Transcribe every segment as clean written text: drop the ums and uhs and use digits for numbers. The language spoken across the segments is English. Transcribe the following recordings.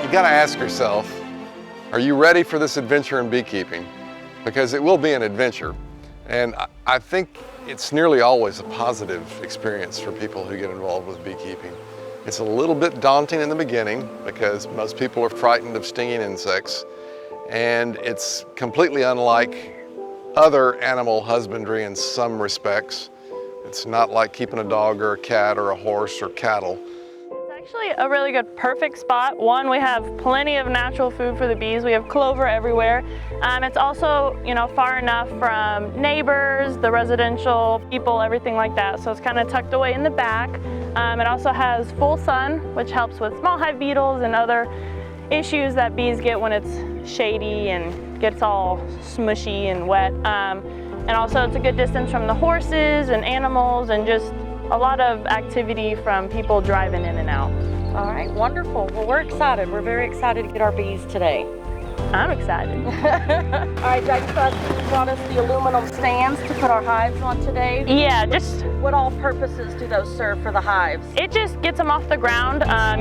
You gotta ask yourself, are you ready for this adventure in beekeeping? Because it will be an adventure. And I think it's nearly always a positive experience for people who get involved with beekeeping. It's a little bit daunting in the beginning because most people are frightened of stinging insects. And it's completely unlike other animal husbandry in some respects. It's not like keeping a dog or a cat or a horse or cattle. It's actually a really good, perfect spot. One, we have plenty of natural food for the bees. We have clover everywhere. It's also, far enough from neighbors, the residential people, everything like that. So it's kind of tucked away in the back. It also has full sun, which helps with small hive beetles and other issues that bees get when it's shady and gets all smushy and wet. And also it's a good distance from the horses and animals and just a lot of activity from people driving in and out. All right, wonderful. Well, we're excited. We're very excited to get our bees today. I'm excited. All right, Jackie, so you brought us the aluminum stands to put our hives on today. Yeah, just what all purposes do those serve for the hives? It just gets them off the ground.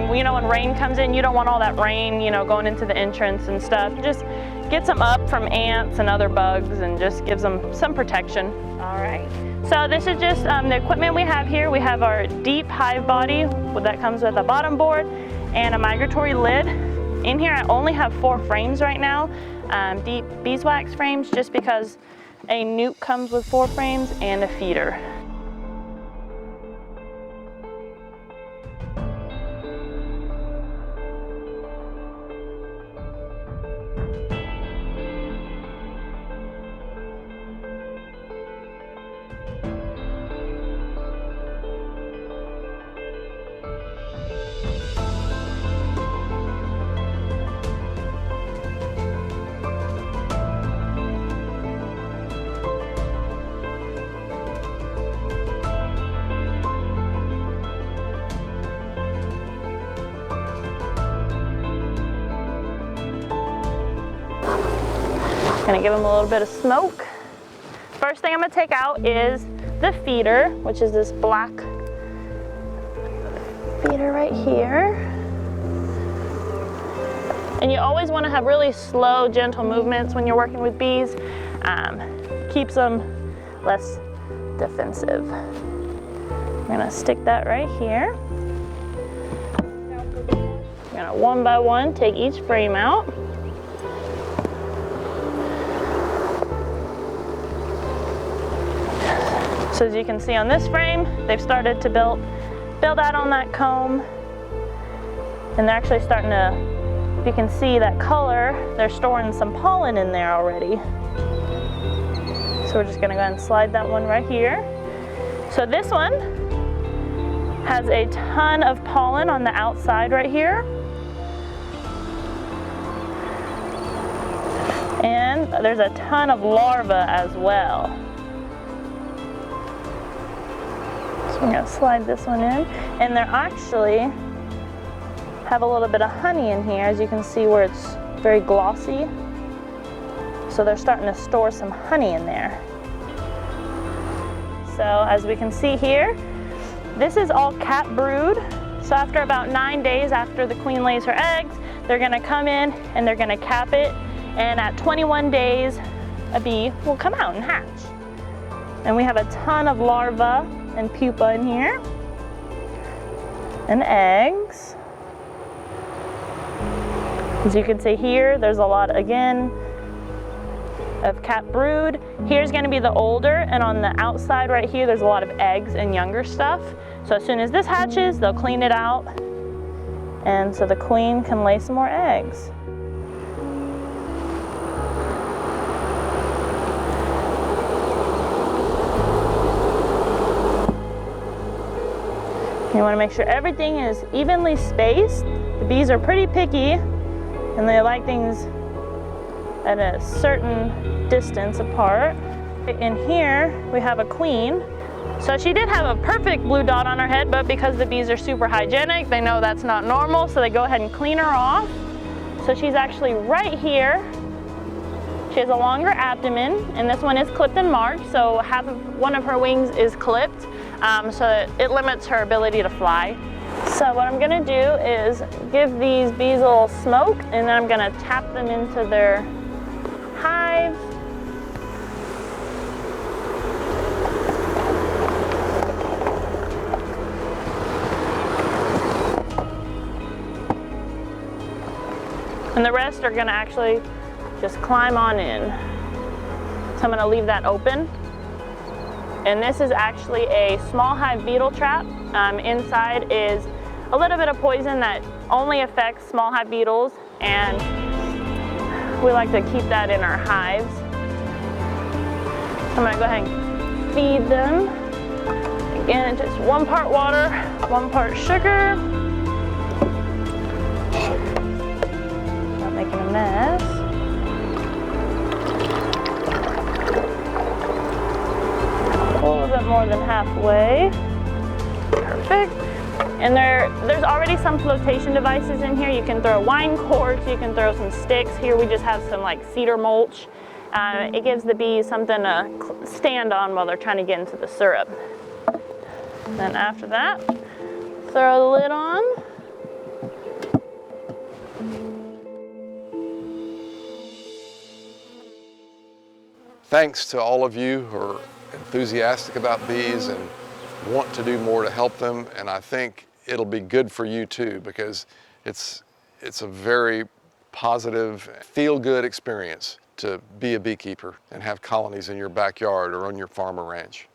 When rain comes in, you don't want all that rain, going into the entrance and stuff. It just gets them up from ants and other bugs and just gives them some protection. All right. So this is just the equipment we have here. We have our deep hive body that comes with a bottom board and a migratory lid. In here I only have 4 frames right now, deep beeswax frames, just because a nuke comes with 4 frames and a feeder. Gonna give them a little bit of smoke. First thing I'm gonna take out is the feeder, which is this black feeder right here. And you always wanna have really slow, gentle movements when you're working with bees. Keeps them less defensive. I'm gonna stick that right here. I'm gonna one by one take each frame out. So as you can see on this frame, they've started to build out on that comb. And they're actually starting to, you can see that color, they're storing some pollen in there already. So we're just gonna go ahead and slide that one right here. So this one has a ton of pollen on the outside right here. And there's a ton of larvae as well. So I'm gonna slide this one in. And they actually have a little bit of honey in here, as you can see where it's very glossy. So they're starting to store some honey in there. So as we can see here, this is all cap brood. So after about 9 days after the queen lays her eggs, they're gonna come in and they're gonna cap it. And at 21 days, a bee will come out and hatch. And we have a ton of larvae and pupa in here, and eggs. As you can see here, there's a lot, again, of cap brood. Here's gonna be the older, and on the outside right here, there's a lot of eggs and younger stuff. So as soon as this hatches, they'll clean it out, and so the queen can lay some more eggs. You want to make sure everything is evenly spaced. The bees are pretty picky and they like things at a certain distance apart. In here we have a queen. So she did have a perfect blue dot on her head, but because the bees are super hygienic, they know that's not normal, so they go ahead and clean her off. So she's actually right here. She has a longer abdomen, and this one is clipped and marked, so one of her wings is clipped, so it limits her ability to fly. So what I'm gonna do is give these bees a little smoke, and then I'm gonna tap them into their hive. And the rest are gonna actually just climb on in. So I'm gonna leave that open. And this is actually a small hive beetle trap. Inside is a little bit of poison that only affects small hive beetles, and we like to keep that in our hives. I'm gonna go ahead and feed them. Again, just 1 part water, 1 part sugar. Not making a mess. A little bit more than halfway. Perfect. And there's already some flotation devices in here. You can throw wine corks, you can throw some sticks. Here we just have some like cedar mulch. It gives the bees something to stand on while they're trying to get into the syrup. Then after that, throw the lid on. Thanks to all of you who are enthusiastic about bees and want to do more to help them, and I think it'll be good for you too, because it's a very positive, feel-good experience to be a beekeeper and have colonies in your backyard or on your farm or ranch.